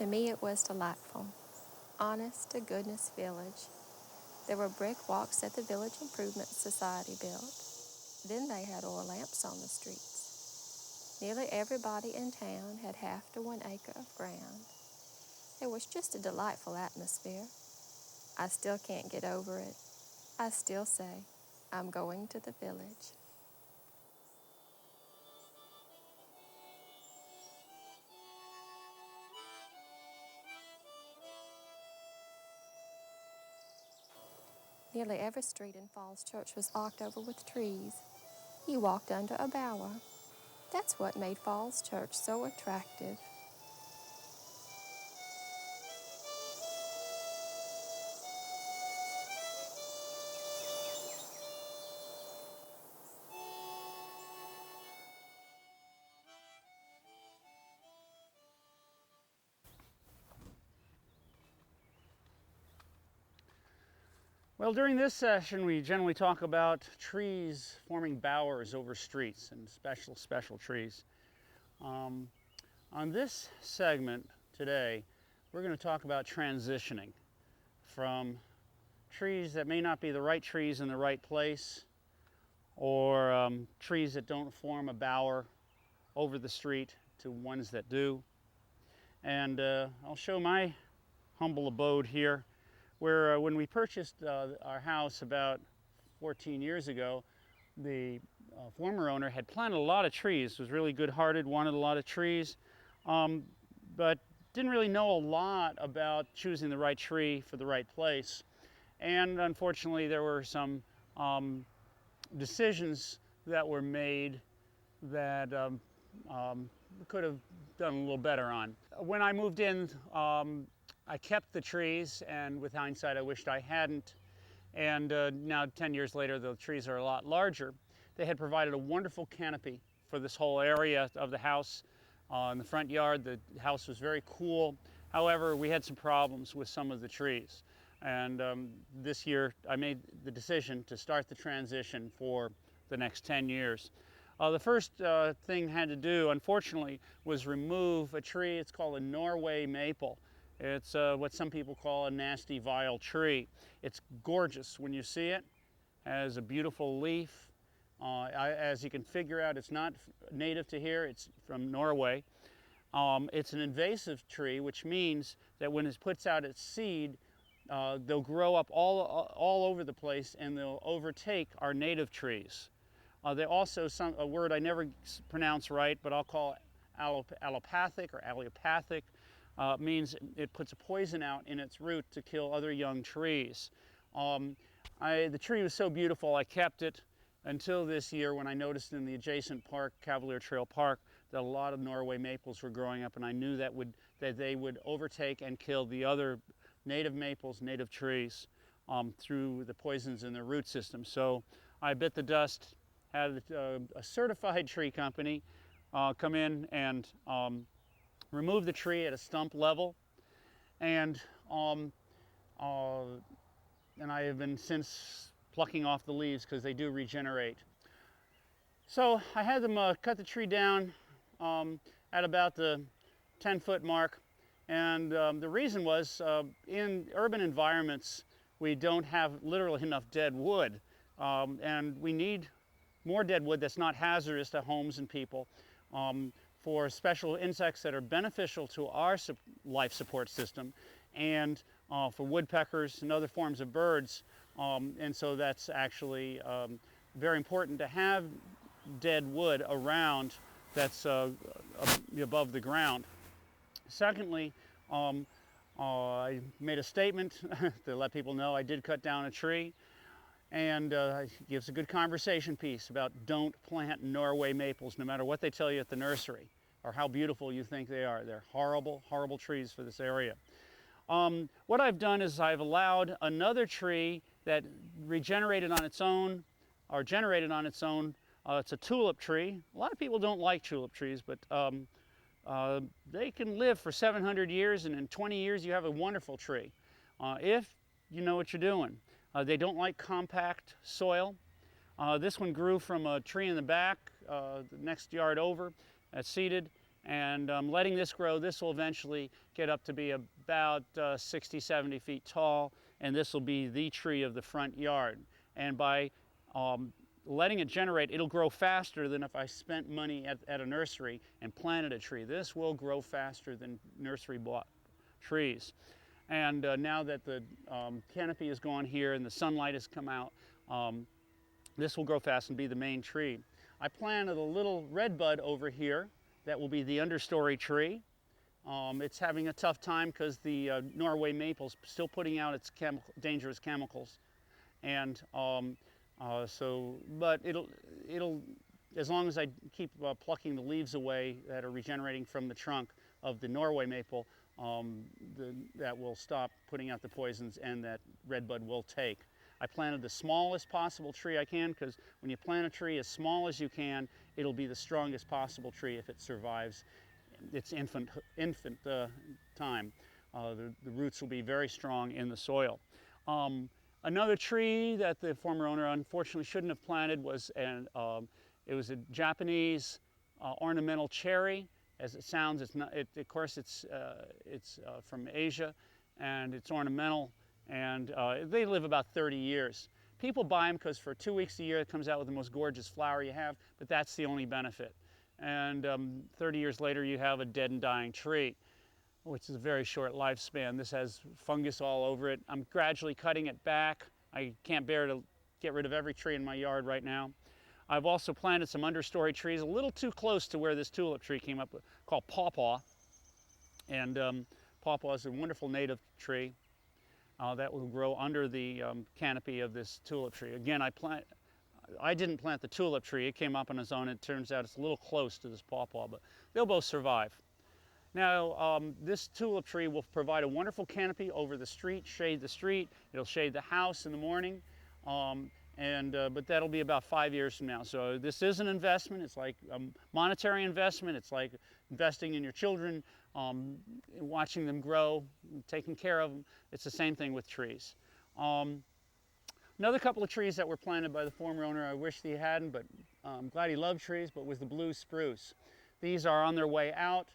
To me, it was delightful. Honest to goodness village. There were brick walks that the Village Improvement Society built. Then they had oil lamps on the streets. Nearly everybody in town had half to 1 acre of ground. It was just a delightful atmosphere. I still can't get over it. I still say, I'm going to the village. Nearly every street in Falls Church was arched over with trees. You walked under a bower. That's what made Falls Church so attractive. Well, during this session, we generally talk about trees forming bowers over streets and special trees. On this segment today, we're going to talk about transitioning from trees that may not be the right trees in the right place, or trees that don't form a bower over the street, to ones that do. And I'll show my humble abode here, where when we purchased our house about 14 years ago, the former owner had planted a lot of trees, was really good-hearted, wanted a lot of trees, but didn't really know a lot about choosing the right tree for the right place. And unfortunately, there were some decisions that were made that we could have done a little better on. When I moved in, I kept the trees, and with hindsight, I wished I hadn't. And now 10 years later, the trees are a lot larger. They had provided a wonderful canopy for this whole area of the house. In the front yard, the house was very cool. However, we had some problems with some of the trees. And this year, I made the decision to start the transition for the next 10 years. The first thing I had to do, unfortunately, was remove a tree. It's called a Norway maple. It's what some people call a nasty, vile tree. It's gorgeous when you see it. It has a beautiful leaf. As you can figure out, it's not native to here. It's from Norway. It's an invasive tree, which means that when it puts out its seed, they'll grow up all over the place, and they'll overtake our native trees. They also, a word I never pronounce right, but I'll call allopathic or allopathic. Means it puts a poison out in its root to kill other young trees. The tree was so beautiful, I kept it until this year, when I noticed in the adjacent park, Cavalier Trail Park, that a lot of Norway maples were growing up, and I knew that they would overtake and kill the other native maples, native trees, through the poisons in their root system. So I bit the dust, had a certified tree company come in and remove the tree at a stump level, and I have been since plucking off the leaves because they do regenerate. So I had them cut the tree down at about the 10-foot mark, and the reason was in urban environments we don't have literally enough dead wood, and we need more dead wood that's not hazardous to homes and people. For special insects that are beneficial to our life support system, and for woodpeckers and other forms of birds. And so that's actually very important to have dead wood around that's above the ground. Secondly, I made a statement to let people know I did cut down a tree, and it gives a good conversation piece about don't plant Norway maples, no matter what they tell you at the nursery or how beautiful you think they are. They're horrible, horrible trees for this area. What I've done is I've allowed another tree that regenerated on its own, or generated on its own. It's a tulip tree. A lot of people don't like tulip trees, but they can live for 700 years, and in 20 years you have a wonderful tree, if you know what you're doing. They don't like compact soil. This one grew from a tree in the back, the next yard over, seeded, And letting this grow, this will eventually get up to be about 60, 70 feet tall, and this will be the tree of the front yard. And by letting it generate, it'll grow faster than if I spent money at a nursery and planted a tree. This will grow faster than nursery bought trees. And now that the canopy is gone here and the sunlight has come out, this will grow fast and be the main tree. I planted a little redbud over here that will be the understory tree. It's having a tough time because the Norway maple's still putting out its dangerous chemicals. And but it'll, as long as I keep plucking the leaves away that are regenerating from the trunk of the Norway maple, that will stop putting out the poisons, and that redbud will take. I planted the smallest possible tree I can, because when you plant a tree as small as you can, it'll be the strongest possible tree if it survives its infant time. The roots will be very strong in the soil. Another tree that the former owner unfortunately shouldn't have planted was it was a Japanese ornamental cherry. As it sounds, it's not. Of course, it's from Asia, and it's ornamental, and they live about 30 years. People buy them because for 2 weeks a year it comes out with the most gorgeous flower you have, but that's the only benefit. And 30 years later you have a dead and dying tree, which is a very short lifespan. This has fungus all over it. I'm gradually cutting it back. I can't bear to get rid of every tree in my yard right now. I've also planted some understory trees a little too close to where this tulip tree came up, called pawpaw. And pawpaw is a wonderful native tree that will grow under the canopy of this tulip tree. Again, I didn't plant the tulip tree. It came up on its own. It turns out it's a little close to this pawpaw, but they'll both survive. Now, this tulip tree will provide a wonderful canopy over the street, shade the street. It'll shade the house in the morning. But that'll be about 5 years from now. So this is an investment. It's like a monetary investment. It's like investing in your children, watching them grow, taking care of them. It's the same thing with trees. Another couple of trees that were planted by the former owner, I wish he hadn't, but I'm glad he loved trees, but was the blue spruce. These are on their way out.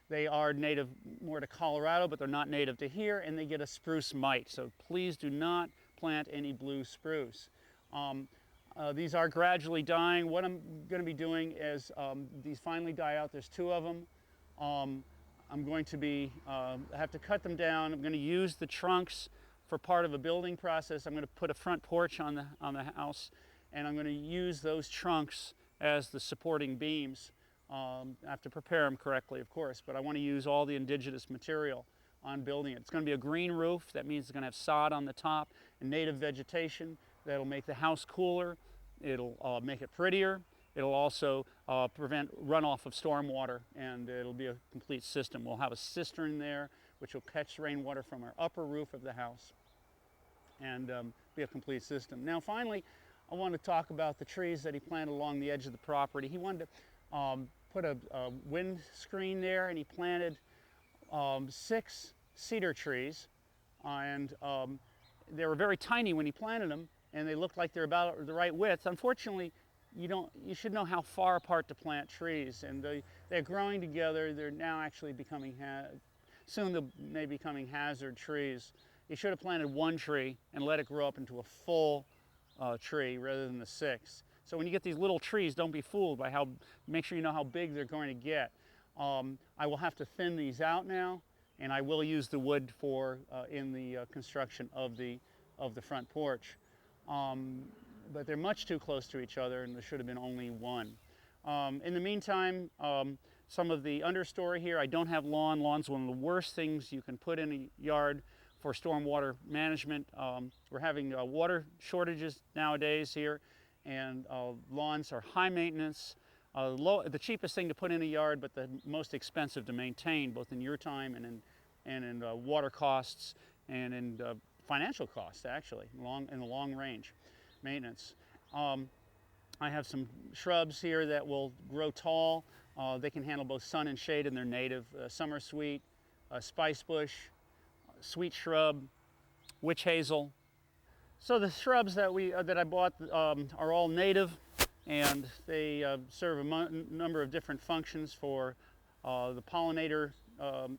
They are native more to Colorado, but they're not native to here, and they get a spruce mite. So please do not plant any blue spruce. These are gradually dying. What I'm going to be doing is these finally die out. There's 2 of them. I'm going to be, I have to cut them down. I'm going to use the trunks for part of a building process. I'm going to put a front porch on the house, and I'm going to use those trunks as the supporting beams. I have to prepare them correctly, of course, but I want to use all the indigenous material on building it. It's going to be a green roof. That means it's going to have sod on the top and native vegetation that'll make the house cooler. It'll make it prettier. It'll also prevent runoff of storm water, and it'll be a complete system. We'll have a cistern there which will catch rainwater from our upper roof of the house and be a complete system. Now finally, I want to talk about the trees that he planted along the edge of the property. He wanted to put a wind screen there, and he planted 6 cedar trees, and they were very tiny when he planted them, and they looked like they're about the right width. Unfortunately, you should know how far apart to plant trees, and they're growing together. They're now actually becoming, soon they may be becoming hazard trees. You should have planted 1 tree and let it grow up into a full tree rather than the 6. So when you get these little trees, don't be fooled by make sure you know how big they're going to get. I will have to thin these out now, and I will use the wood for in the construction of the front porch. But they're much too close to each other, and there should have been only 1. In the meantime, some of the understory here, I don't have lawn. Lawn's one of the worst things you can put in a yard for stormwater management. We're having water shortages nowadays here, and lawns are high maintenance. The cheapest thing to put in a yard, but the most expensive to maintain, both in your time and in water costs and in financial costs, actually, in the long range maintenance. I have some shrubs here that will grow tall. They can handle both sun and shade, and they're native. Summer sweet, spice bush, sweet shrub, witch hazel. So the shrubs that I bought are all native. and they serve a number of different functions for the pollinator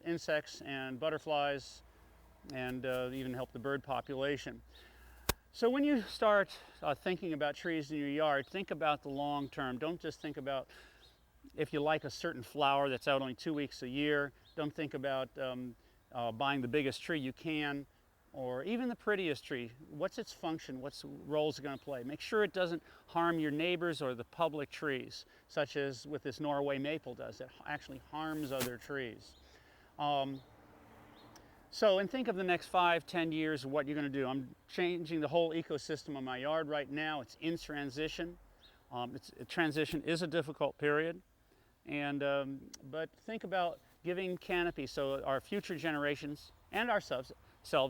insects and butterflies, and even help the bird population. So when you start thinking about trees in your yard, think about the long term. Don't just think about if you like a certain flower that's out only 2 weeks a year. Don't think about buying the biggest tree you can, or even the prettiest tree. What's its function? What's role is it going to play? Make sure it doesn't harm your neighbors or the public trees, such as with this Norway maple does. It actually harms other trees. And think of the next 5, 10 years of what you're going to do. I'm changing the whole ecosystem of my yard right now. It's in transition. Transition is a difficult period, but think about giving canopy so our future generations and ourselves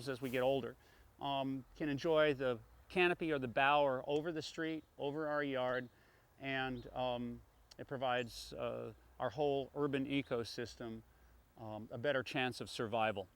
as we get older can enjoy the canopy or the bower over the street, over our yard, and it provides our whole urban ecosystem a better chance of survival.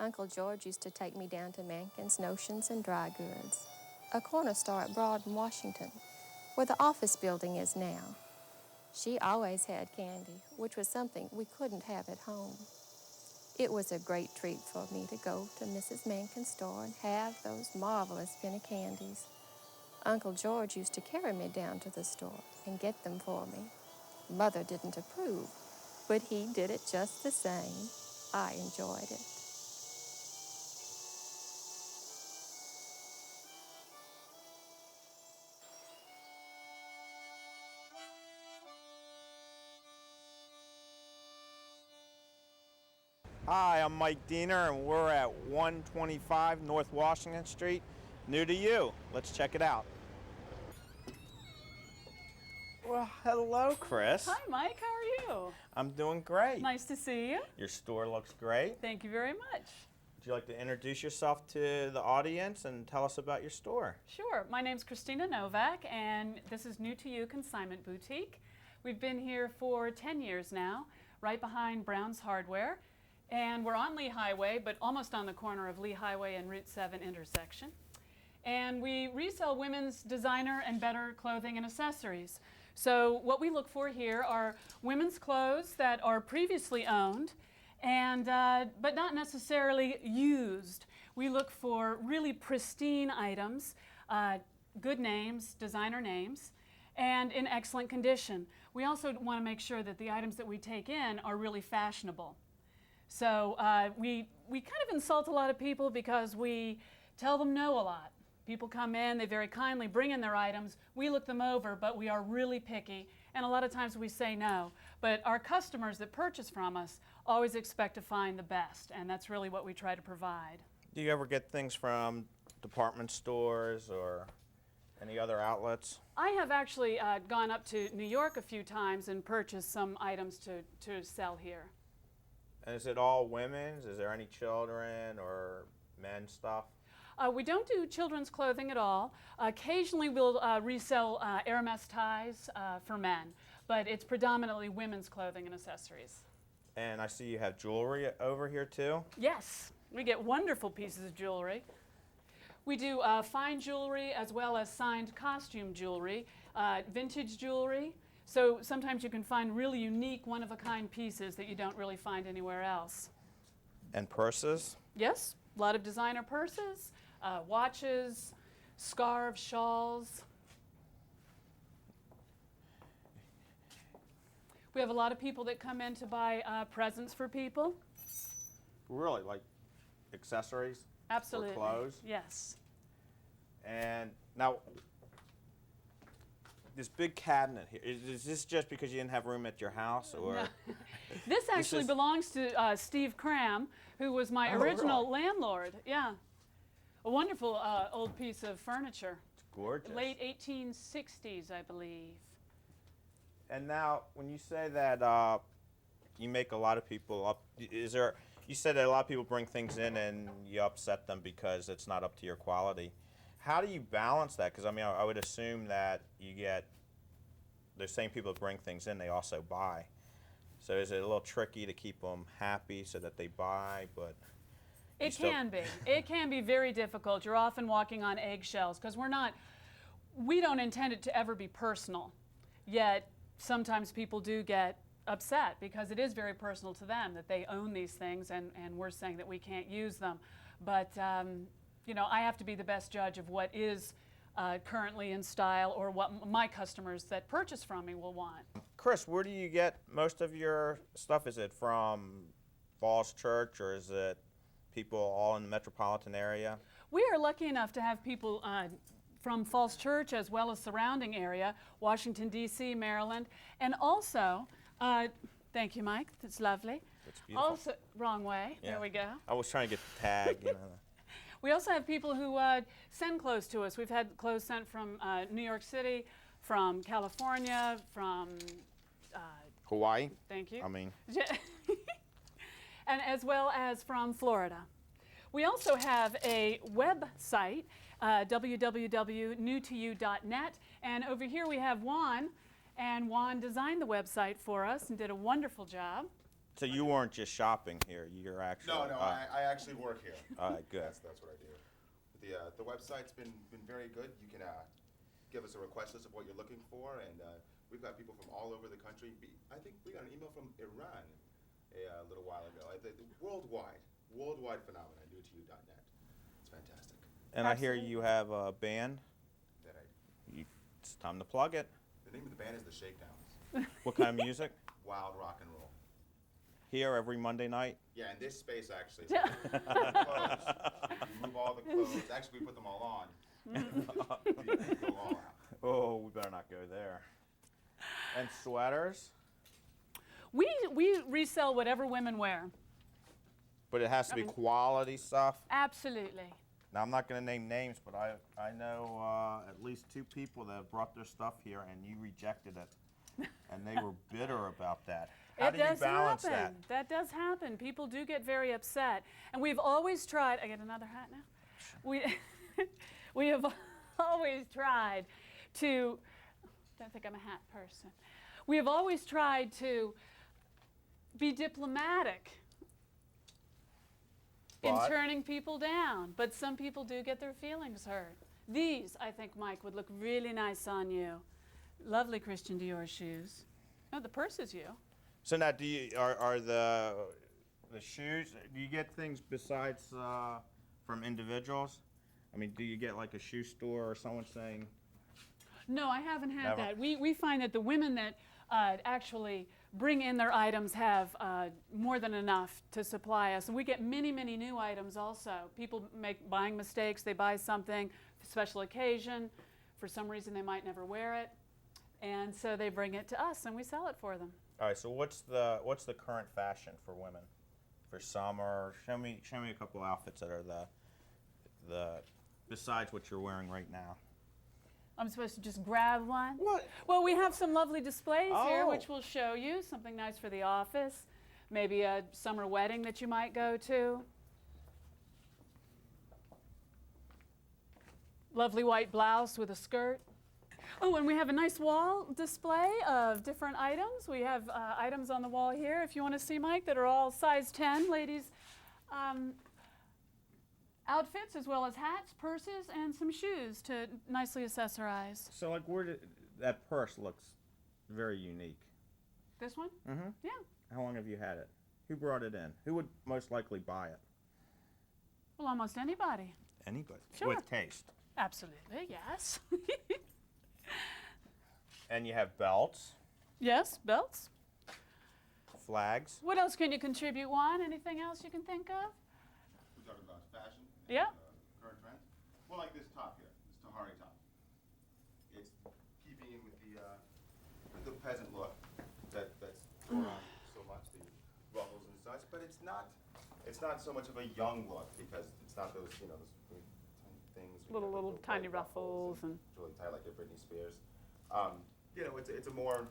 Uncle George used to take me down to Mankin's Notions and Dry Goods, a corner store at Broad in Washington, where the office building is now. She always had candy, which was something we couldn't have at home. It was a great treat for me to go to Mrs. Mankin's store and have those marvelous penny candies. Uncle George used to carry me down to the store and get them for me. Mother didn't approve, but he did it just the same. I enjoyed it. Hi, I'm Mike Diener, and we're at 125 North Washington Street. New to you. Let's check it out. Well, hello, Chris. Hi, Mike. How are you? I'm doing great. Nice to see you. Your store looks great. Thank you very much. Would you like to introduce yourself to the audience and tell us about your store? Sure. My name's Christina Novak, and this is New to You Consignment Boutique. We've been here for 10 years now, right behind Brown's Hardware. And we're on Lee Highway, but almost on the corner of Lee Highway and Route 7 intersection. And we resell women's designer and better clothing and accessories. So what we look for here are women's clothes that are previously owned, and but not necessarily used. We look for really pristine items, good names, designer names, and in excellent condition. We also want to make sure that the items that we take in are really fashionable. So we kind of insult a lot of people because we tell them no a lot. People come in, they very kindly bring in their items, we look them over, but we are really picky, and a lot of times we say no. But our customers that purchase from us always expect to find the best, and that's really what we try to provide. Do you ever get things from department stores or any other outlets? I have actually gone up to New York a few times and purchased some items to sell here. And is it all women's? Is there any children or men's stuff? We don't do children's clothing at all. Occasionally we'll resell Hermes ties for men, but it's predominantly women's clothing and accessories. And I see you have jewelry over here too? Yes, we get wonderful pieces of jewelry. We do fine jewelry as well as signed costume jewelry, vintage jewelry. So sometimes you can find really unique, one-of-a-kind pieces that you don't really find anywhere else. And purses? Yes, a lot of designer purses, watches, scarves, shawls. We have a lot of people that come in to buy presents for people. Really, like accessories? Absolutely. For clothes? Yes. And now, this big cabinet here, is this just because you didn't have room at your house, or? No. This actually belongs to Steve Cram, who was my original landlord. Yeah. A wonderful old piece of furniture. It's gorgeous. Late 1860s, I believe. And now, when you say that you make a lot of people up, you said that a lot of people bring things in and you upset them because it's not up to your quality. How do you balance that? Because I mean, I would assume that you get the same people that bring things in, they also buy. So is it a little tricky to keep them happy so that they buy, but you It still- can be. It can be very difficult. You're often walking on eggshells because we don't intend it to ever be personal. Yet sometimes people do get upset because it is very personal to them that they own these things and we're saying that we can't use them. But you know, I have to be the best judge of what is currently in style or what my customers that purchase from me will want. Chris, where do you get most of your stuff? Is it from Falls Church, or is it people all in the metropolitan area? We are lucky enough to have people from Falls Church as well as surrounding area, Washington, D.C., Maryland, and also, thank you, Mike, that's lovely. It's beautiful. Also, wrong way, Yeah. there we go. I was trying to get the tag, you know. We also have people who send clothes to us. We've had clothes sent from New York City, from California, from, Hawaii? thank you. I mean, and as well as from Florida. We also have a website, www.newtoyou.net, and over here we have Juan, and Juan designed the website for us and did a wonderful job. so you weren't just shopping here, you're actually... No, I actually work here. All right, good. That's what I do. The website's been very good. You can give us a request list of what you're looking for, and we've got people from all over the country. I think we got an email from Iran a little while ago. Worldwide phenomenon, newtoyou.net. It's fantastic. And I hear Absolutely. you have a band. It's time to plug it. The name of the band is the Shakedowns. What kind of music? Wild rock and roll. Here every Monday night? Yeah, in this space actually. So clothes. We move all the clothes. Actually, we put them all on. We go all out. Oh, we better not go there. And sweaters? We resell whatever women wear. But it has to be quality stuff. Absolutely. Now, I'm not going to name names, but I know at least 2 people that have brought their stuff here, and you rejected it. And they were bitter about that. How It do you does balance happen. That does happen. People do get very upset. And we've always tried, I get another hat now? We have always tried to, I don't think I'm a hat person. We have always tried to be diplomatic in But- turning people down. But some people do get their feelings hurt. These, I think, Mike, would look really nice on you. Lovely Christian Dior shoes. Oh, the purse is you. So now, do you are the shoes? Do you get things besides from individuals? I mean, do you get like a shoe store or someone saying? No, I haven't had Never. that. We find that the women that actually bring in their items have more than enough to supply us. And we get many, many new items also. People make buying mistakes. They buy something for special occasion. For some reason, they might never wear it. And so they bring it to us, and we sell it for them. All right. So what's the current fashion for women for summer? Show me a couple outfits that are the besides what you're wearing right now. I'm supposed to just grab one? What? Well, we have some lovely displays here, Oh. which we'll show you. Something nice for the office. Maybe a summer wedding that you might go to. Lovely white blouse with a skirt. Oh, and we have a nice wall display of different items. We have items on the wall here, if you want to see, Mike, that are all size 10, ladies' outfits, as well as hats, purses, and some shoes to nicely accessorize. So like, that purse looks very unique. This one? Mm-hmm. Yeah. How long have you had it? Who brought it in? Who would most likely buy it? Well, almost anybody. Anybody. Sure. With taste. Absolutely, yes. And you have belts, Yes, belts. flags. What else can you contribute, Juan? Anything else you can think of? We're talking about fashion. Yeah. Current trends. Well, like this top here, this Tahari top. It's keeping in with the peasant look that's going on so much, the ruffles and such. But it's not so much of a young look because it's not those those really tiny things. with Little the tiny white ruffles and. it's really tight like a Britney Spears. It's a more.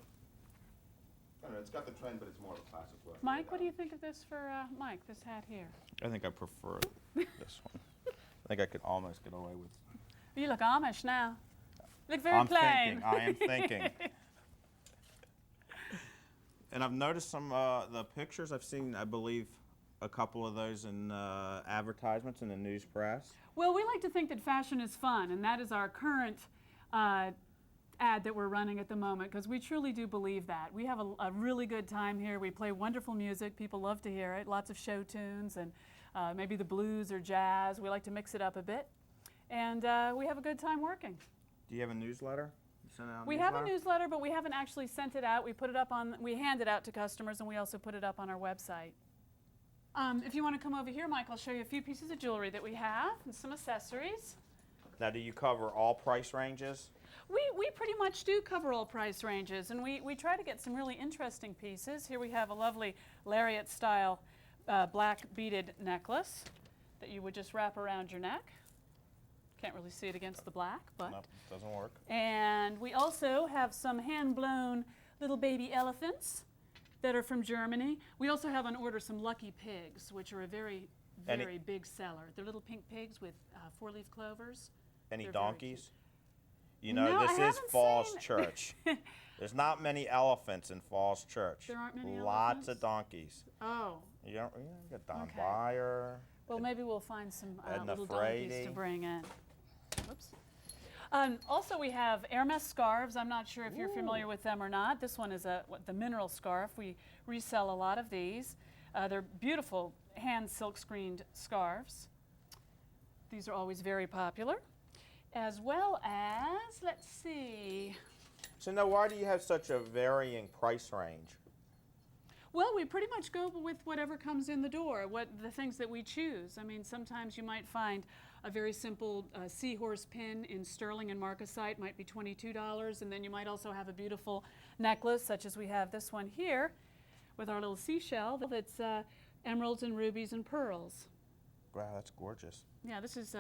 I don't know. It's got the trend, but it's more of a classic look. Mike, what do you think of this for Mike, this hat here? I think I prefer this one. I think I could almost get away with. You look Amish now. Look very I'm plain. thinking. I am thinking. And I've noticed some the pictures. I've seen, I believe, a couple of those in advertisements in the news press. Well, we like to think that fashion is fun, and that is our current ad that we're running at the moment, because we truly do believe that. We have a really good time here. We play wonderful music. People love to hear it. Lots of show tunes and maybe the blues or jazz. We like to mix it up a bit. And we have a good time working. Do you have a newsletter? You send out a We have a newsletter, but we haven't actually sent it out. We put it up on, we hand it out to customers, and we also put it up on our website. If you want to come over here, Mike, I'll show you a few pieces of jewelry that we have and some accessories. Now, do you cover all price ranges? We pretty much do cover all price ranges, and we try to get some really interesting pieces. Here we have a lovely lariat-style black beaded necklace that you would just wrap around your neck. Can't really see it against the black, but. No, doesn't work. And we also have some hand-blown little baby elephants that are from Germany. We also have on order some lucky pigs, which are a very big seller. They're little pink pigs with four-leaf clovers. Any They're very donkeys? You know, No, I this is haven't Falls seen- Church. There's not many elephants in Falls Church. There aren't many Lots elephants? of donkeys. Oh, You don't. You got Don Okay. Byer. well, maybe we'll find some Edna little donkeys Frady. to bring in. Whoops. Also, we have Hermes scarves. I'm not sure if you're familiar with them or not. This one is the mineral scarf. We resell a lot of these. They're beautiful hand silk screened scarves. These are always very popular. As well as, let's see. So now, why do you have such a varying price range? Well, we pretty much go with whatever comes in the door, the things that we choose. I mean, sometimes you might find a very simple seahorse pin in sterling and marcasite might be $22, and then you might also have a beautiful necklace, such as we have this one here, with our little seashell that's emeralds and rubies and pearls. Wow, that's gorgeous. Yeah, this is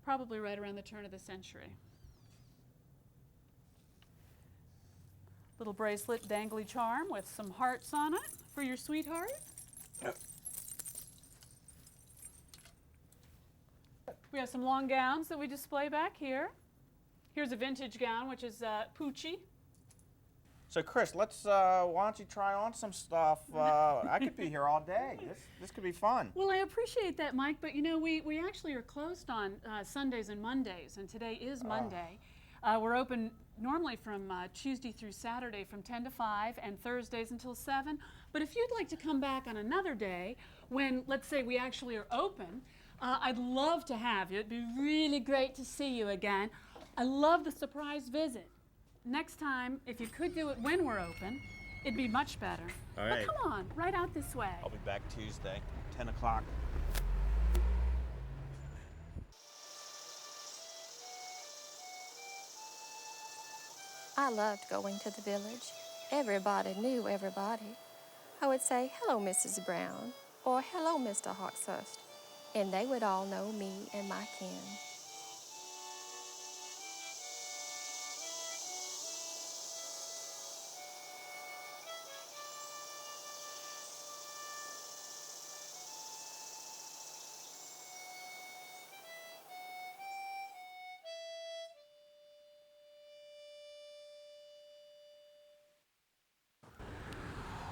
probably right around the turn of the century. Little bracelet dangly charm with some hearts on it for your sweetheart. We have some long gowns that we display back here. Here's a vintage gown, which is Pucci. So, Chris, let's. Why don't you try on some stuff? I could be here all day. This could be fun. Well, I appreciate that, Mike, but you know, we actually are closed on Sundays and Mondays, and today is Monday. We're open normally from Tuesday through Saturday from 10 to 5 and Thursdays until 7. But if you'd like to come back on another day when, let's say, we actually are open, I'd love to have you. It'd be really great to see you again. I love the surprise visit. Next time, if you could do it when we're open, it'd be much better. All right. But come on, right out this way. I'll be back Tuesday, 10 o'clock. I loved going to the village. Everybody knew everybody. I would say, "Hello, Mrs. Brown," or "Hello, Mr. Hawkshurst," and they would all know me and my kin.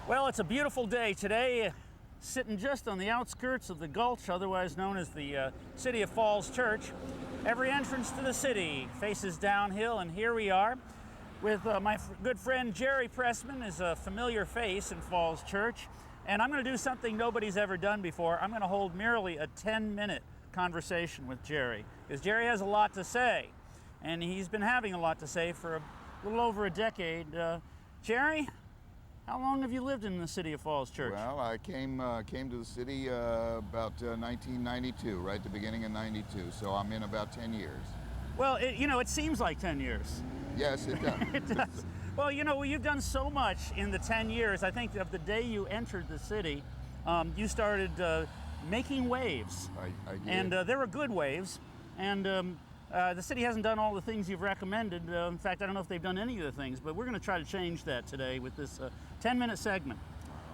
Well, it's a beautiful day today, sitting just on the outskirts of the Gulch, otherwise known as the City of Falls Church. Every entrance to the city faces downhill, and here we are with my good friend Jerry Pressman, is a familiar face in Falls Church, and I'm going to do something nobody's ever done before. I'm going to hold merely a 10-minute conversation with Jerry, because Jerry has a lot to say, and he's been having a lot to say for a little over a decade. Jerry? How long have you lived in the City of Falls Church? Well, I came to the city about 1992, right at the beginning of '92. So I'm in about 10 years. Well, it seems like 10 years. Yes, it does. It does. Well, you've done so much in the 10 years. I think of the day you entered the city, you started making waves. I did. And there were good waves. And the city hasn't done all the things you've recommended. In fact, I don't know if they've done any of the things, but we're going to try to change that today with this 10-minute segment.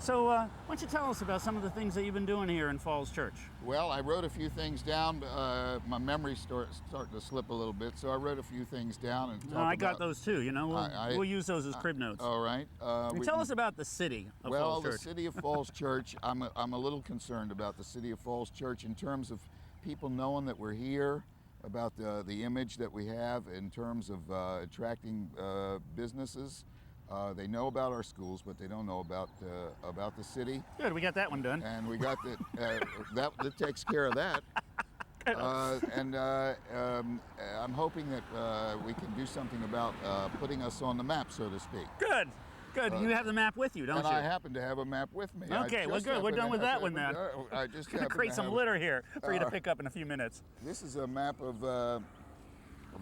So why don't you tell us about some of the things that you've been doing here in Falls Church? Well, I wrote a few things down. My memory's starting to slip a little bit, so I wrote a few things down and. I got those too. You know, we'll use those as crib notes. All right. Tell us about the city of Falls Church. The city of Falls Church. I'm a little concerned about the city of Falls Church in terms of people knowing that we're here, about the image that we have in terms of attracting businesses. They know about our schools, but they don't know about the city. Good, we got that one done. And we got that takes care of that. I'm hoping that we can do something about putting us on the map, so to speak. Good. Good. You have the map with you, don't you? And I happen to have a map with me. Okay, well, good. We're done with that one then. I just going to create some litter here for you to pick up in a few minutes. This is a map of the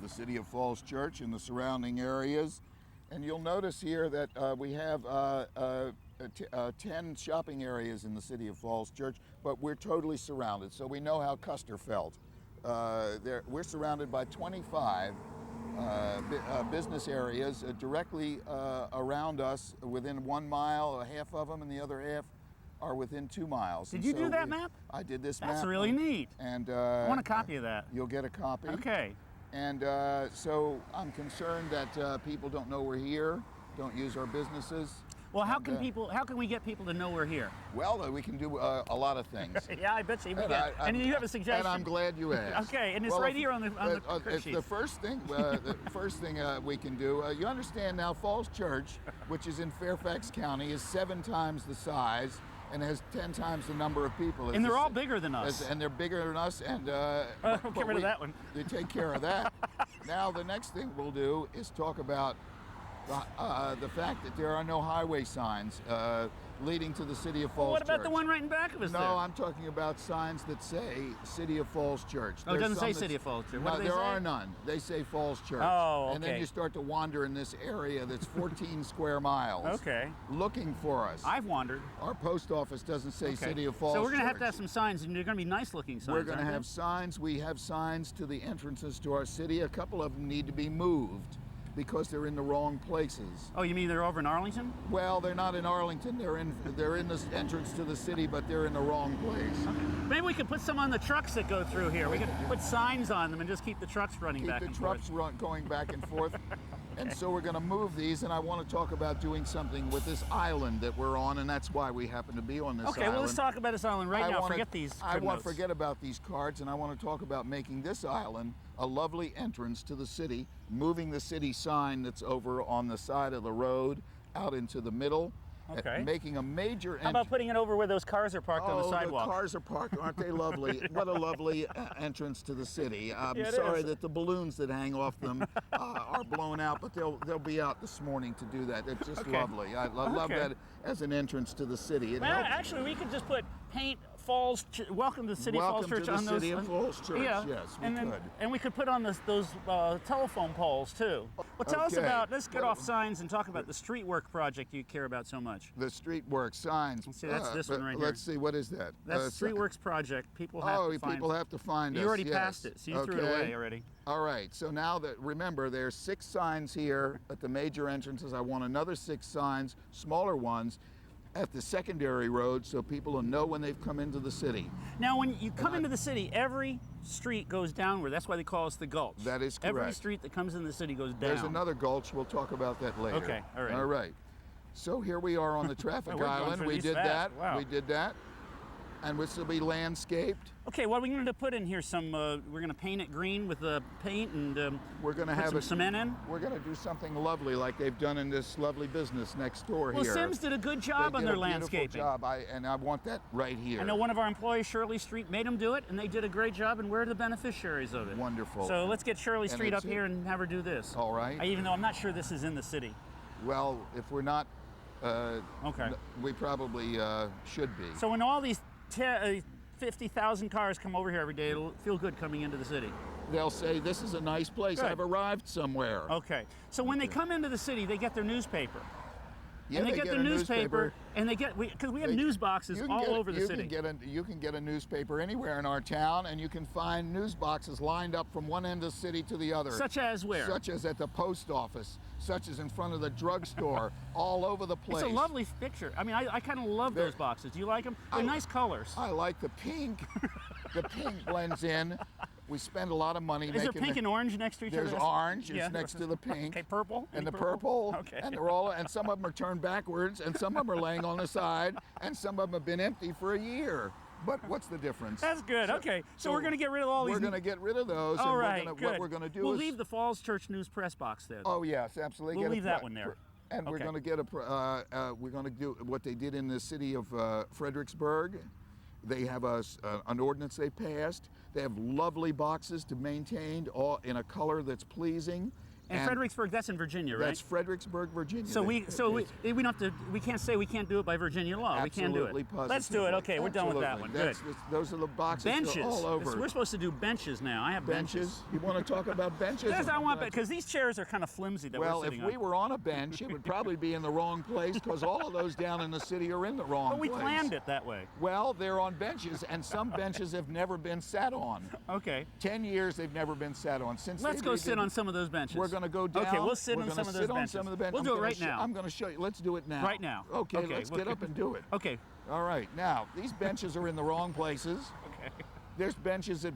city of Falls Church and the surrounding areas. And you'll notice here that we have 10 shopping areas in the city of Falls Church, but we're totally surrounded. So we know how Custer felt. We're surrounded by 25 business areas directly around us, within 1 mile, half of them, and the other half are within 2 miles. Did you do that map? I did this map. That's really neat. And I want a copy of that. You'll get a copy. Okay. And so I'm concerned that people don't know we're here, don't use our businesses. Well, how can we get people to know we're here? Well, we can do a lot of things. Yeah, I bet you. And you have a suggestion. And I'm glad you asked. Okay, and it's right here on the it's sheet. the first thing. We can do. You understand now? Falls Church, which is in Fairfax County, is 7 times the size and has 10 times the number of people. And they're all bigger than us. And they're bigger than us. And get rid of that one. They take care of that. Now the next thing we'll do is talk about the fact that there are no highway signs leading to the city of Falls Well, what about Church. the one right in back of us No, there? I'm talking about signs that say City of Falls Church. Oh, it doesn't say City of Falls Church. What No, do they there say? are none. They say Falls Church. Oh, okay. And then you start to wander in this area that's 14 square miles. Okay. Looking for us. I've wandered. Our post office doesn't say Okay. City of Falls So we're going to Church. have some signs, and they're going to be nice-looking signs. We're going to aren't have they? signs. We have signs to the entrances to our city. A couple of them need to be moved because they're in the wrong places. Oh, you mean they're over in Arlington? Well, they're not in Arlington. They're in the entrance to the city, but they're in the wrong place. Maybe we could put some on the trucks that go through here. We could put signs on them and just keep the trucks running back and forth. Keep the trucks going back and forth. And so we're going to move these, and I want to talk about doing something with this island that we're on, and that's why we happen to be on this island. Okay, well, let's talk about this island right now. Forget these I want to notes. forget about these cards, and I want to talk about making this island a lovely entrance to the city, moving the city sign that's over on the side of the road out into the middle. Okay. Making a major How about putting it over where those cars are parked on the sidewalk? The cars are parked. Aren't they lovely? What a lovely entrance to the city. I'm Yeah, it sorry is. that the balloons that hang off them are blown out, but they'll be out this morning to do that. It's just Okay. lovely. I love Okay. that as an entrance to the city. It Well, helps. actually, we could just put paint Falls, welcome to the City of Falls Church Welcome to the on City those. of Falls Church. Yeah, Yes, we and then, could. and we could put on those telephone poles too. Well, tell us Okay. about. Let's get Well- off signs and talk about the street work project you care about so much. The street work signs. See, that's this one right here. Let's see, what is that? That's the Streetworks project. People have Oh, to find. people have to find us. You already yes. passed it, so you threw it Okay. away already. All right, so now that, remember, there's 6 signs here at the major entrances. I want another 6 signs, smaller ones, at the secondary road so people will know when they've come into the city. Now, when you come into the city, every street goes downward. That's why they call us the Gulch. That is Every correct. street that comes in the city goes down. There's another gulch, we'll talk about that later. Okay, all right. All right. So here we are on the traffic We're going island. through We these did fast. that. Wow. We did that. And this will be landscaped. Okay, well, we're going to put in here some. We're going to paint it green with the paint and We're going to put have some cement in. We're going to do something lovely like they've done in this lovely business next door Well, here. Sims did a good job They on did their a beautiful landscaping. job. I want that right here. I know one of our employees, Shirley Street, made them do it, and they did a great job, and we're the beneficiaries of it. Wonderful. So let's get Shirley And Street up it's- here and have her do this. All right. Even though I'm not sure this is in the city. Well, if we're not, Okay. we probably should be. So when all these 50,000 cars come over here every day, it'll feel good coming into the city. They'll say, this is a nice place. Good. I've arrived somewhere. Okay. So when they come into the city, they get their newspaper. Yeah, and they get the a newspaper, and because we have news boxes all over the city. You can get a newspaper anywhere in our town, and you can find news boxes lined up from one end of the city to the other. Such as where? Such as at the post office, such as in front of the drugstore, all over the place. It's a lovely picture. I mean, I kind of love those boxes. Do you like them? They're nice colors. I like the pink. The pink blends in. We spend a lot of money making. Is there pink and orange next to each other? There's orange. It's Yeah. next to the pink. Okay, purple. And Any the purple. Okay. And they're all. And some of them are turned backwards, and some of them are laying on the side, and some of them have been empty for a year. But what's the difference? That's good. Okay, so we're going to get rid of all these. We're going to get rid of those. All and right, good. good. What we're going to do we'll is leave the Falls Church News press box there. Oh yes, absolutely. We'll leave that one there. And we're Okay. going to get we're going to do what they did in the city of Fredericksburg. They have an ordinance they passed. They have lovely boxes to maintain, all in a color that's pleasing. And Fredericksburg, that's in Virginia, right? That's Fredericksburg, Virginia. So we don't have to. We can't say we can't do it by Virginia law. We can't do it. Positively. Let's do it. Okay, we're done with that one. Good. Those are the boxes Benches. all over. We're supposed to do benches now. I have benches. You want to talk about benches? Yes, I want because these chairs are kind of flimsy that Well, we're sitting if we on. were on a bench, it would probably be in the wrong place because all of those down in the city are in the wrong But we place. planned it that way. Well, they're on benches, and some benches have never been sat on. Okay. 10 years they've never been sat on. Let's go sit on some of those benches. We're going to go down. Okay, we'll sit We're on gonna some of those sit on benches. some of the benches. We'll do it right now. I'm going to show you. Let's do it now. Right now. Okay, let's get up and do it. Okay. All right. Now, these benches are in the wrong places. Okay. There's benches that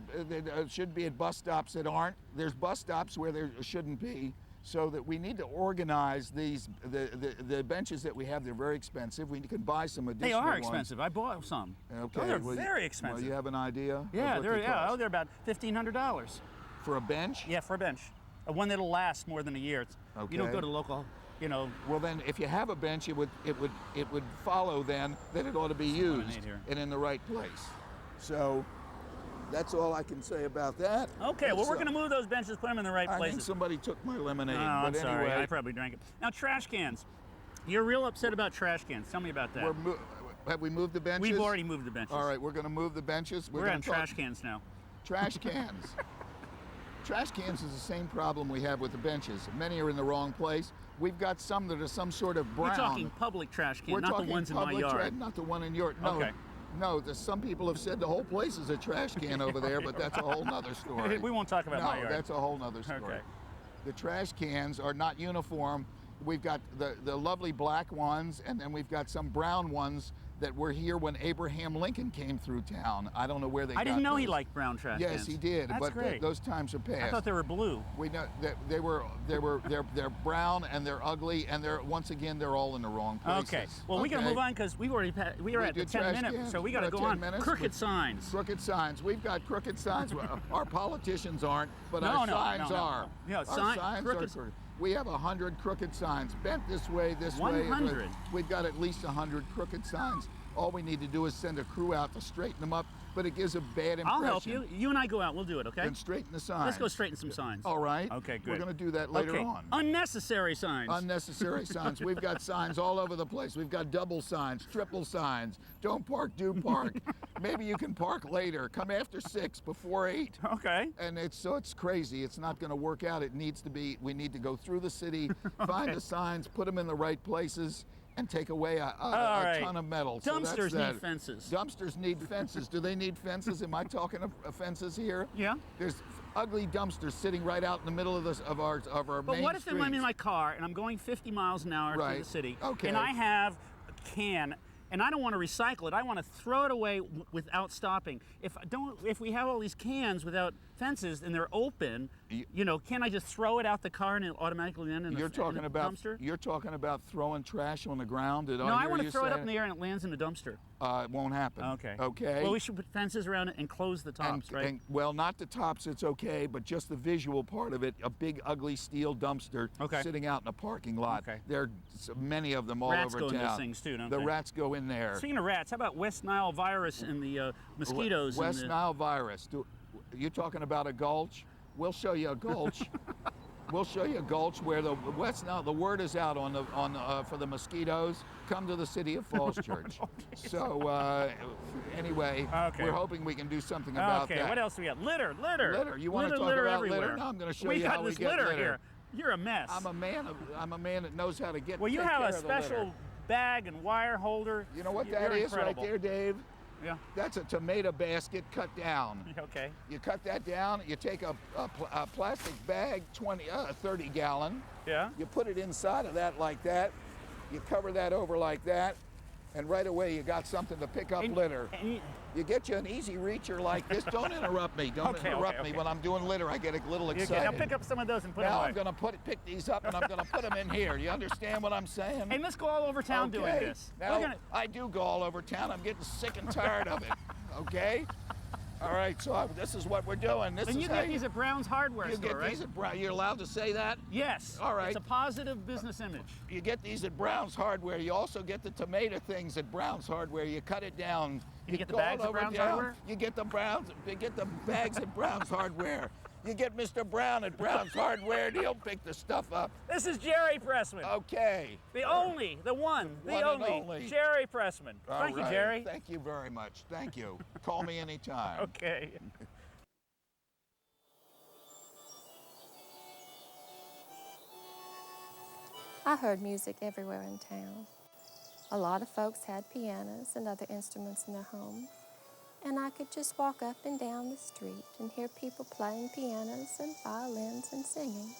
should be at bus stops that aren't. There's bus stops where there shouldn't be. So that we need to organize these. The benches that we have, they're very expensive. We can buy some They additional are ones. expensive. I bought some. Okay. Oh, they're well, very expensive. Well, you have an idea? of Yeah, what they're they cost? they're about $1,500. For a bench? Yeah, for a bench. One that'll last more than a year. You don't Okay. go to local, Well, then, if you have a bench, it would follow then that it ought to be used here. and in the right place. So that's all I can say about that. Okay, well, we're going to move those benches, put them in the right I think places. somebody took my lemonade. Oh, but I'm sorry. anyway, I probably drank it. Now, trash cans. You're real upset about trash cans. Tell me about that. have we moved the benches? We've already moved the benches. All right, we're going to move the benches. We're gonna on trash cans now. Trash cans. Trash cans is the same problem we have with the benches. Many are in the wrong place. We've got some that are some sort of brown. We're talking public trash can, We're not talking the ones in my public yard. not the one in your. No, Okay. no. Some people have said the whole place is a trash can over there, but that's a whole nother story. We won't talk about no, my yard. that's a whole nother story. Okay. The trash cans are not uniform. We've got the lovely black ones, and then we've got some brown ones that were here when Abraham Lincoln came through town. I don't know where they got I didn't know he those. liked brown trash cans. Yes, he did. That's but great. those times are past. I thought they were blue. We know that they're brown and they're ugly and they're all in the wrong places. Okay. Well, we got to move on because we are at We the did 10 trash minutes, cans. so we got to We're go at on. 10 minutes. Crooked signs. Crooked signs. We've got crooked signs. Well, our politicians aren't, but No, our no, signs no, no, are. no. Yeah, our sign- signs crooked- are crooked. We have 100 crooked signs, bent this way, this way. 100? We've got at least 100 crooked signs. All we need to do is send a crew out to straighten them up, but it gives a bad impression. I'll help you. You and I go out. We'll do it, okay? And straighten the signs. Let's go straighten some signs. All right. Okay, good. We're going to do that later okay. on. Unnecessary signs. Unnecessary signs. We've got signs all over the place. We've got double signs, triple signs. Don't park, do park. Maybe you can park later. Come after 6, before 8. Okay. And it's crazy. It's not going to work out. It needs to be. We need to go through the city, find the signs, put them in the right places, and take away a right. ton of metal. So that's Dumpsters that. need fences. Dumpsters need fences. Do they need fences? Am I talking of fences here? Yeah. There's ugly dumpsters sitting right out in the middle of our But main what if I'm in streets. my car and I'm going 50 miles an hour through Right. the city, Okay. and I have a can, and I don't want to recycle it. I want to throw it away without stopping. If we have all these cans without fences and they're open, can I just throw it out the car and it automatically end in You're a talking about dumpster? You're talking about throwing trash on the ground. Did No, I I hear want you to throw it say up in the air and it lands in a dumpster. It won't happen. Okay. Okay. Well, we should put fences around it and close the tops, right? Well, not the tops. It's okay, but just the visual part of it. A big, ugly steel dumpster Okay. sitting out in a parking lot. Okay. There are many of them all Rats over go in town. those things too, don't the they? rats go in there. Speaking of rats, how about West Nile virus and the mosquitoes? West and the, Nile virus. You talking about a gulch? We'll show you a gulch. We'll show you a gulch where the West Nile. The word is out for the mosquitoes. Come to the City of Falls Church. So anyway, Okay. we're hoping we can do something about okay, that. what else do we got? Litter. Litter. You want to talk litter about everywhere. litter? Now I'm going to show we you got how we this get litter litter. here. You're a mess. I'm a man that knows how to get. Well, you take have care a of the litter. special bag and wire holder. You know what You're that is incredible. right there, Dave? Yeah. That's a tomato basket cut down. Okay. You cut that down. You take a plastic bag, 30 gallon. Yeah. You put it inside of that like that. You cover that over like that, and right away you got something to pick up litter. And You get you an easy reacher like this. Don't interrupt me. Don't Okay, interrupt okay, me okay. when I'm doing litter. I get a little you excited. can now pick up some of those and put Now them I'm away. gonna pick these up and I'm gonna put them in here. You understand what I'm saying? Hey, let's go all over town doing Okay. this. Now, We're gonna- I do go all over town. I'm getting sick and tired of it. Okay? All right, so this is what we're doing. This and is you how get these at Brown's Hardware you Store, get right? these at Brown. You're allowed to say that? Yes. All right. It's a positive business image. You get these at Brown's Hardware. You also get the tomato things at Brown's Hardware. You cut it down. You get the go bags all at over Brown's town. Hardware? You get the bags at Brown's Hardware. You get Mr. Brown at Brown's Hardware, and he'll pick the stuff up. This is Jerry Pressman. Okay. The only, the one, the One and only, only. Jerry Pressman. All Thank you, right. Jerry. Thank you very much. Thank you. Call me anytime. Okay. I heard music everywhere in town. A lot of folks had pianos and other instruments in their homes, and I could just walk up and down the street and hear people playing pianos and violins and singing.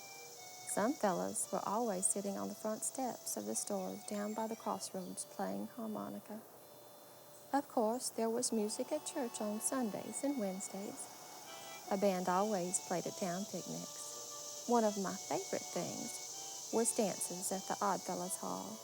Some fellows were always sitting on the front steps of the stores down by the crossroads playing harmonica. Of course, there was music at church on Sundays and Wednesdays. A band always played at town picnics. One of my favorite things was dances at the Oddfellows Hall.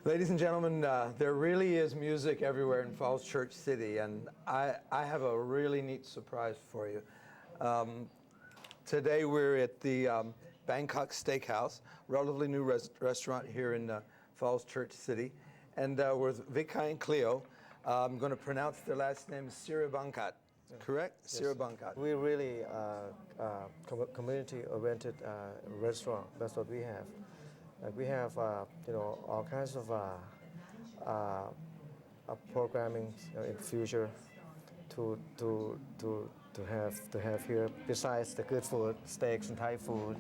Ladies and gentlemen, there really is music everywhere in Falls Church City, and I have a really neat surprise for you. Today we're at the Bangkok Steakhouse, relatively new restaurant here in Falls Church City, and we're with Vikai and Cleo. I'm going to pronounce their last name Siribangkat, correct? Yes. Siribangkat. We really community-oriented restaurant. That's what we have. We have, all kinds of programming in the future to have here. Besides the good food, steaks and Thai food,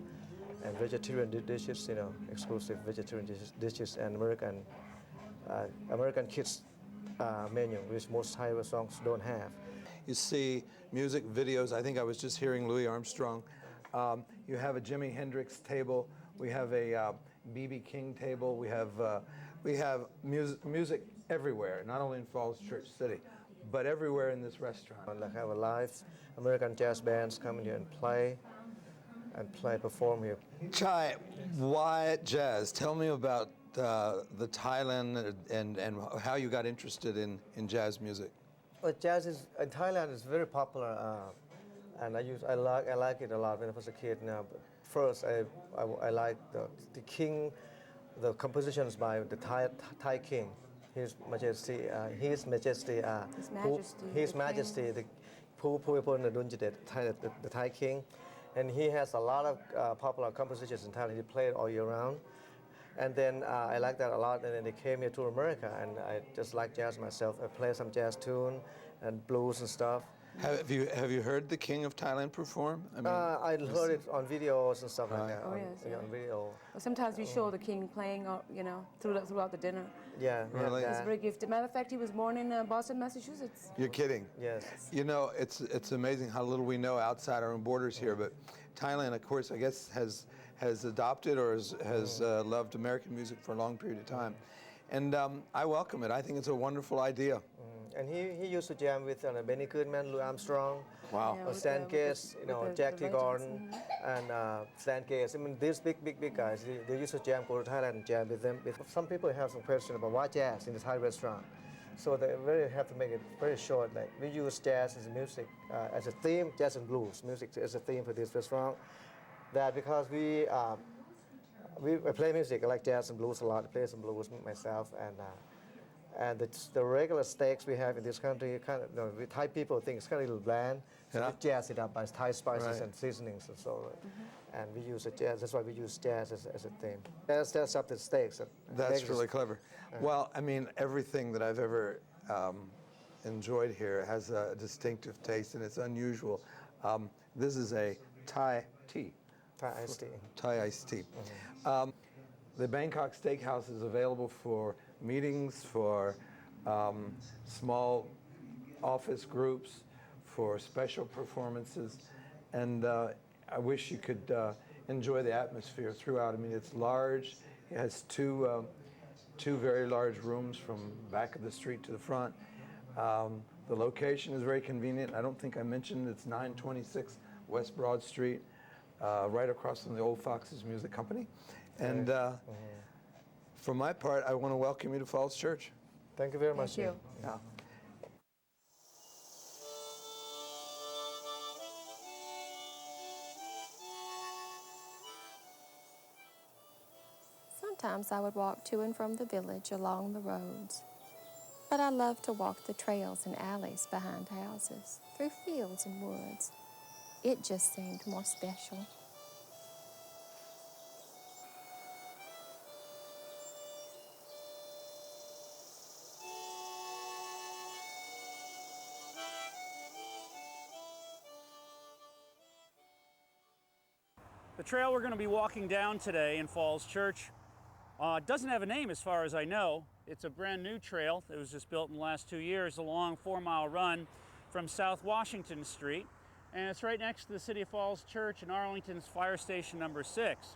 and vegetarian dishes, exclusive vegetarian dishes, and American kids menu, which most Thai restaurants don't have. You see music videos. I think I was just hearing Louis Armstrong. You have a Jimi Hendrix table. We have a B.B. King table. We have music everywhere, not only in Falls Church City, but everywhere in this restaurant. And I have a live American jazz bands coming here and perform here. Chai, why jazz? Tell me about the Thailand and how you got interested in jazz music. Well, jazz in Thailand is very popular, and I like it a lot when I was a kid. Now, but first I like the compositions by the Thai king, His Majesty, the Bhumibol Adulyadej, the Thai king, and he has a lot of popular compositions in Thailand. He played all year round. And then I like that a lot, and then they came here to America, and I just like jazz myself. I play some jazz tune and blues and stuff. Have you heard the King of Thailand perform? I heard it on videos and stuff like that. Oh, on, yes, yeah. on video. Well, sometimes we show the king playing, throughout the dinner. Yeah, we have Really? He's that. very gifted. Matter of fact, he was born in Boston, Massachusetts. You're kidding. Yes. You know, it's amazing how little we know outside our own borders here. But Thailand, of course, I guess has adopted or has loved American music for a long period of time, and I welcome it. I think it's a wonderful idea. And he used to jam with Benny Goodman, Louis Armstrong, Wow. Yeah, with Stan the- Getz, with Jack the T. Gordon, legends, and Stan Getz. I mean, these big guys, they used to go to Thailand and jam with them. Some people have some question about why jazz in the Thai restaurant. So they really have to make it very short. Like, we use jazz as a music, as a theme, jazz and blues music as a theme for this restaurant. That because we play music, I like jazz and blues a lot. I play some blues myself, And the regular steaks we have in this country, kind of, with Thai people think it's kind of a little bland. So Yeah. we jazz it up by Thai spices Right. and seasonings and so on. And we use a jazz. That's why we use jazz as a theme. Jazz up the steaks. That's makes it- really clever. Well, I mean, everything that I've ever enjoyed here has a distinctive taste, and it's unusual. This is a Thai tea, Thai iced tea. Thai iced tea. The Bangkok Steakhouse is available for meetings, for small office groups, for special performances, and I wish you could enjoy the atmosphere throughout. I mean, it's large. It has two very large rooms from back of the street to the front. The location is very convenient. I don't think I mentioned it's 926 West Broad Street, right across from the Old Foxes Music Company. And for my part, I want to welcome you to Falls Church. Thank you very much. Thank you. Yeah. Sometimes I would walk to and from the village along the roads, but I loved to walk the trails and alleys behind houses, through fields and woods. It just seemed more special. The trail we're going to be walking down today in Falls Church doesn't have a name as far as I know. It's a brand new trail that was just built in the last 2 years, a long 4-mile run from South Washington Street. And it's right next to the City of Falls Church and Arlington's Fire Station number 6.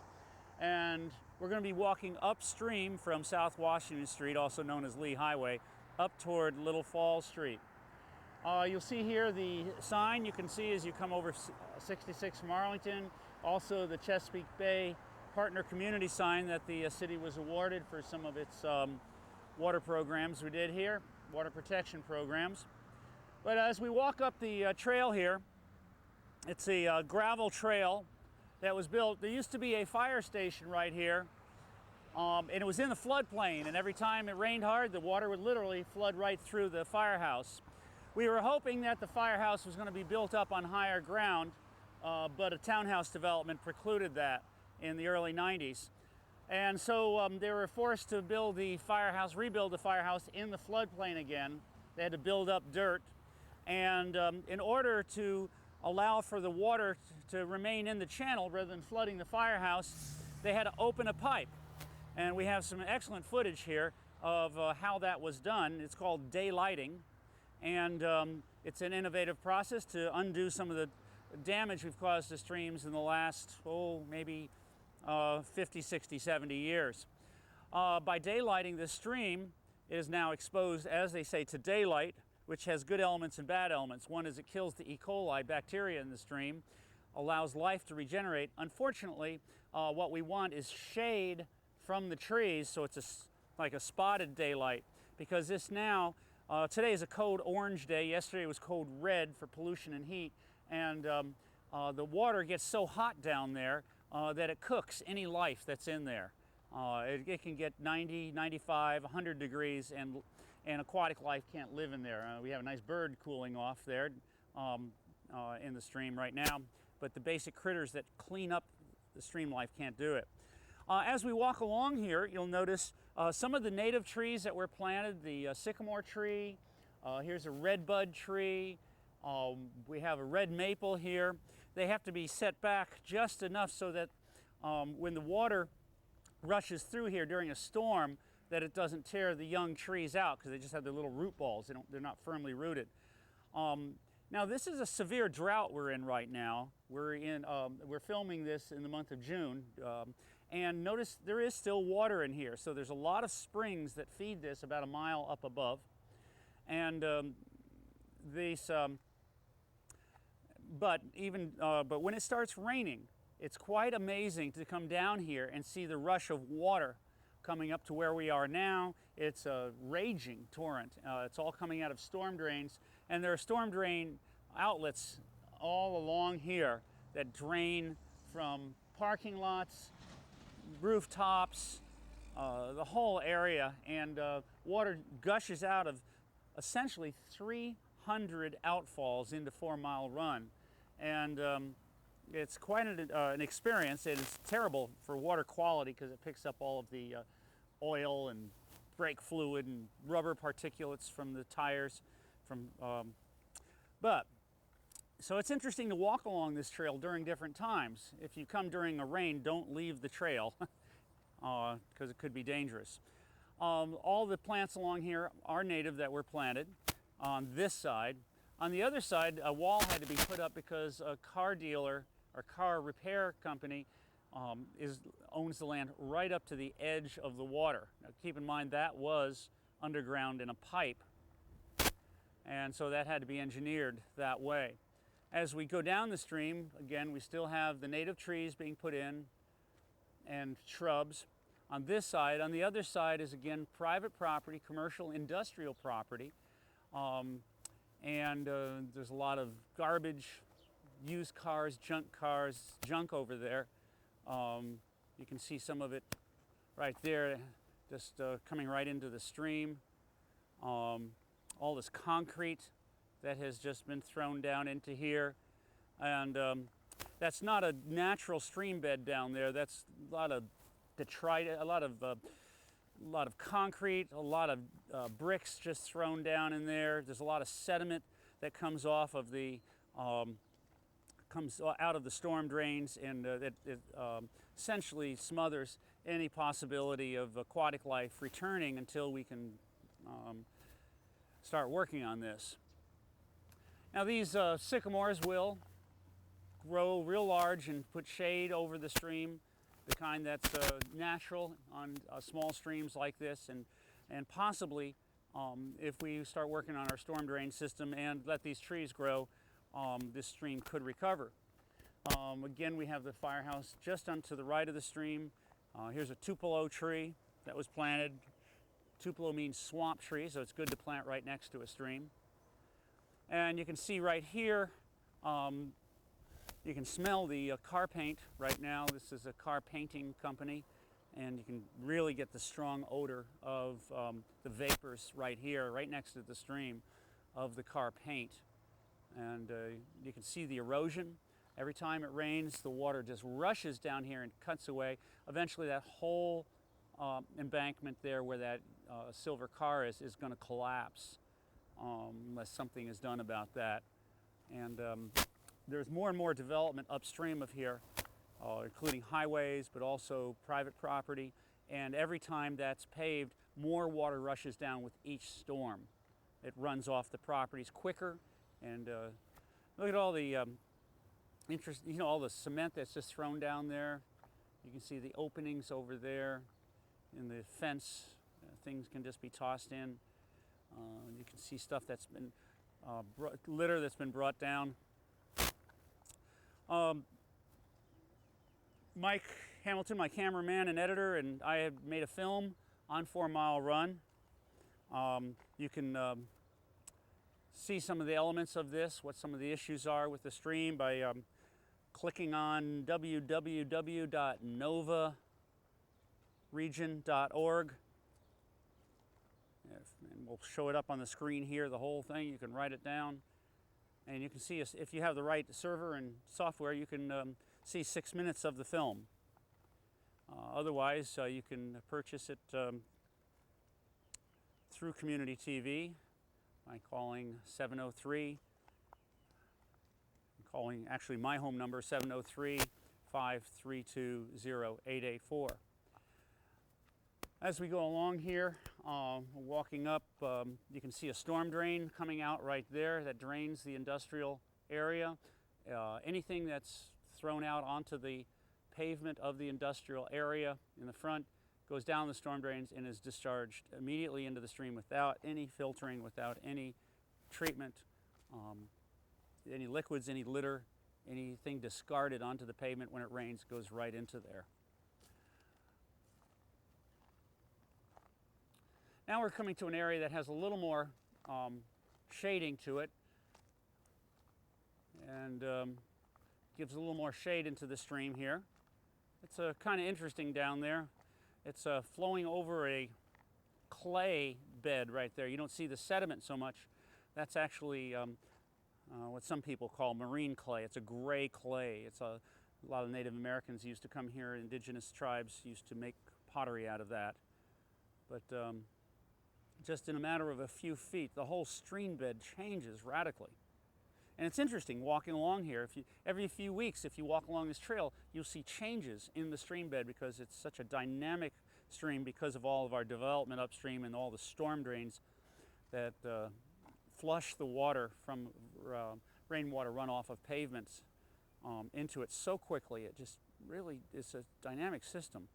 And we're going to be walking upstream from South Washington Street, also known as Lee Highway, up toward Little Falls Street. You'll see here the sign you can see as you come over 66 from Arlington. Also the Chesapeake Bay Partner Community sign that the city was awarded for some of its water programs we did here, water protection programs. But as we walk up the trail here, it's a gravel trail that was built. There used to be a fire station right here, and it was in the floodplain, and every time it rained hard, the water would literally flood right through the firehouse. We were hoping that the firehouse was going to be built up on higher ground, but a townhouse development precluded that in the early 90s. And so they were forced to build the firehouse, rebuild the firehouse in the floodplain again. They had to build up dirt. And in order to allow for the water to remain in the channel rather than flooding the firehouse, they had to open a pipe. And we have some excellent footage here of how that was done. It's called daylighting. And it's an innovative process to undo some of the damage we've caused to streams in the last, maybe 50, 60, 70 years. By daylighting this stream, it is now exposed, as they say, to daylight, which has good elements and bad elements. One is it kills the E. coli bacteria in the stream, allows life to regenerate. Unfortunately, what we want is shade from the trees, so it's like a spotted daylight, because this now, today is a code orange day. Yesterday was code red for pollution and heat, and the water gets so hot down there that it cooks any life that's in there. It can get 90, 95, 100 degrees, and aquatic life can't live in there. We have a nice bird cooling off there in the stream right now, but the basic critters that clean up the stream life can't do it. As we walk along here, you'll notice some of the native trees that were planted, the sycamore tree, here's a redbud tree, we have a red maple here. They have to be set back just enough so that when the water rushes through here during a storm, that it doesn't tear the young trees out, because they just have their little root balls. They're not firmly rooted. Now this is a severe drought we're in right now. We're filming this in the month of June, and notice there is still water in here. So there's a lot of springs that feed this about a mile up above, and but when it starts raining, it's quite amazing to come down here and see the rush of water coming up to where we are now. It's a raging torrent. It's all coming out of storm drains, and there are storm drain outlets all along here that drain from parking lots, rooftops, the whole area, and water gushes out of essentially 300 outfalls into 4 Mile Run. And it's quite an experience. It is terrible for water quality because it picks up all of the oil and brake fluid and rubber particulates from the tires. So it's interesting to walk along this trail during different times. If you come during a rain, don't leave the trail because it could be dangerous. All the plants along here are native that were planted on this side. On the other side, a wall had to be put up because a car dealer or car repair company owns the land right up to the edge of the water. Now, keep in mind that was underground in a pipe, and so that had to be engineered that way. As we go down the stream, again, we still have the native trees being put in and shrubs on this side. On the other side is, again, private property, commercial, industrial property, and there's a lot of garbage, used cars, junk over there. You can see some of it right there, just coming right into the stream. All this concrete that has just been thrown down into here, and that's not a natural stream bed down there. That's a lot of detritus, a lot of concrete, a lot of bricks just thrown down in there. There's a lot of sediment that comes off of the comes out of the storm drains, and it essentially smothers any possibility of aquatic life returning until we can start working on this. Now these sycamores will grow real large and put shade over the stream, the kind that's natural on small streams like this, and possibly if we start working on our storm drain system and let these trees grow, this stream could recover. Again, we have the firehouse just onto the right of the stream. Here's a tupelo tree that was planted. Tupelo means swamp tree, so it's good to plant right next to a stream. And you can see right here, you can smell the car paint right now. This is a car painting company, and you can really get the strong odor of the vapors right here, right next to the stream, of the car paint. And you can see the erosion. Every time it rains, the water just rushes down here and cuts away. Eventually that whole embankment there where that silver car is going to collapse unless something is done about that. And there's more and more development upstream of here, including highways, but also private property. And every time that's paved, more water rushes down with each storm. It runs off the properties quicker. And look at all the all the cement that's just thrown down there. You can see the openings over there in the fence. Things can just be tossed in. You can see stuff that's been litter that's been brought down. Mike Hamilton, my cameraman and editor, and I have made a film on 4 Mile Run. You can see some of the elements of this, what some of the issues are with the stream by clicking on www.novaregion.org. And we'll show it up on the screen here, the whole thing. You can write it down. And you can see, if you have the right server and software, you can see 6 minutes of the film. Otherwise, you can purchase it through Community TV by calling 703. Calling actually my home number, 703-532-0884. As we go along here, walking up, you can see a storm drain coming out right there that drains the industrial area. Anything that's thrown out onto the pavement of the industrial area in the front goes down the storm drains and is discharged immediately into the stream without any filtering, without any treatment. Any liquids, any litter, anything discarded onto the pavement when it rains goes right into there. Now we're coming to an area that has a little more shading to it, and gives a little more shade into the stream here. It's kind of interesting down there. It's flowing over a clay bed right there. You don't see the sediment so much. That's actually what some people call marine clay. It's a gray clay. A lot of Native Americans used to come here, indigenous tribes used to make pottery out of that. But just in a matter of a few feet, the whole stream bed changes radically. And it's interesting walking along here. Every few weeks, if you walk along this trail, you'll see changes in the stream bed because it's such a dynamic stream because of all of our development upstream and all the storm drains that flush the water from rainwater runoff of pavements into it so quickly. It just really is a dynamic system.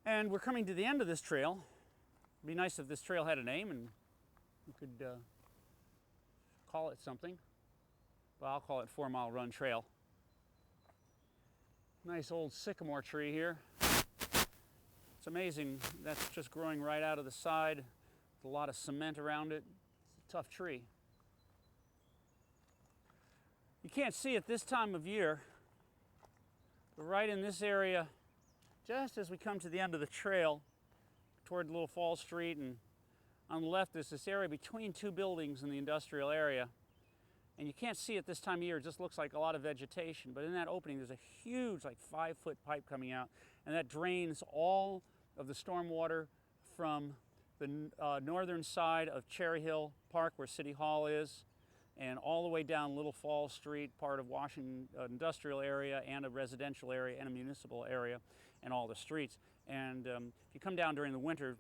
And we're coming to the end of this trail. It'd be nice if this trail had a name and we could call it something. But I'll call it 4 Mile Run Trail. Nice old sycamore tree here. It's amazing. That's just growing right out of the side with a lot of cement around it. It's a tough tree. You can't see it this time of year, but right in this area, just as we come to the end of the trail toward Little Falls Street, and on the left is this area between two buildings in the industrial area. And you can't see it this time of year, it just looks like a lot of vegetation, but in that opening there's a huge, like 5-foot pipe coming out, and that drains all of the stormwater from the northern side of Cherry Hill Park, where City Hall is, and all the way down Little Falls Street, part of Washington industrial area and a residential area and a municipal area, and all the streets. And if you come down during the winter,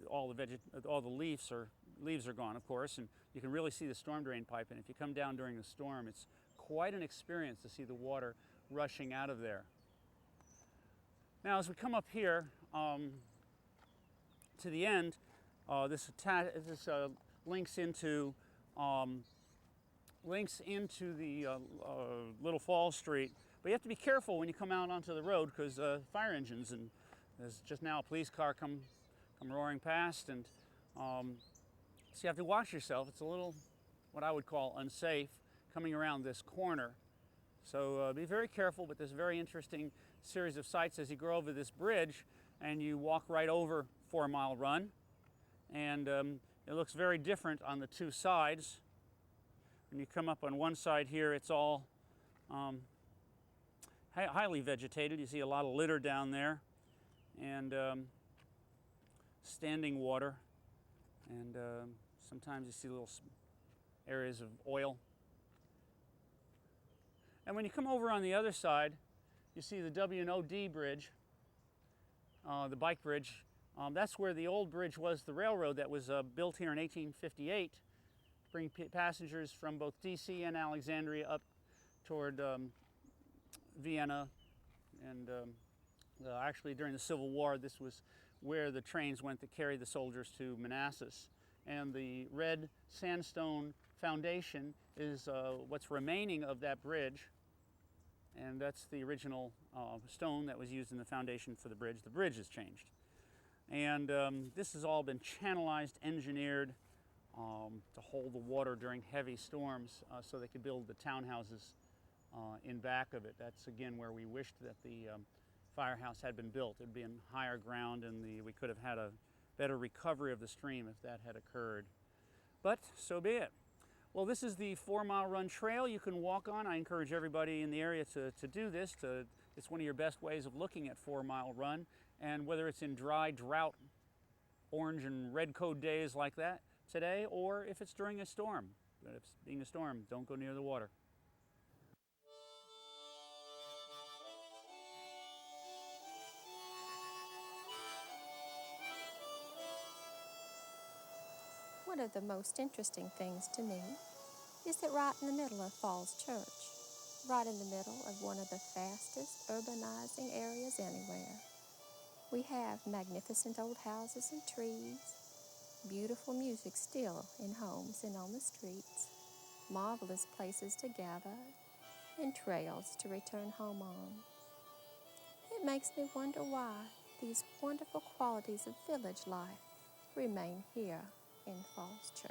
all the leaves are gone, of course, and you can really see the storm drain pipe. And if you come down during the storm, it's quite an experience to see the water rushing out of there. Now, as we come up here to the end, this links into the Little Falls Street. But you have to be careful when you come out onto the road because fire engines, and there's just now a police car come roaring past, and so you have to watch yourself. It's a little, what I would call unsafe, coming around this corner. So be very careful, but there's a very interesting series of sights as you go over this bridge and you walk right over 4 Mile Run. And it looks very different on the two sides. When you come up on one side here, it's all highly vegetated. You see a lot of litter down there, and standing water, and sometimes you see little areas of oil. And when you come over on the other side, you see the W&OD bridge, the bike bridge. That's where the old bridge was, the railroad that was built here in 1858 to bring passengers from both DC and Alexandria up toward Vienna. And actually during the Civil War, this was where the trains went that carried the soldiers to Manassas. And the red sandstone foundation is what's remaining of that bridge. And that's the original stone that was used in the foundation for the bridge. The bridge has changed. And this has all been channelized, engineered to hold the water during heavy storms so they could build the townhouses in back of it. That's again where we wished that the firehouse had been built. It would be in higher ground, and we could have had a better recovery of the stream if that had occurred. But so be it. Well, this is the 4 Mile Run Trail you can walk on. I encourage everybody in the area to do this. It's one of your best ways of looking at 4 Mile Run. And whether it's in dry, drought, orange and red code days like that today, or if it's during a storm. But if it's being a storm, don't go near the water. One of the most interesting things to me is that right in the middle of Falls Church, right in the middle of one of the fastest urbanizing areas anywhere, we have magnificent old houses and trees, beautiful music still in homes and on the streets, marvelous places to gather, and trails to return home on. It makes me wonder why these wonderful qualities of village life remain here in Falls Church.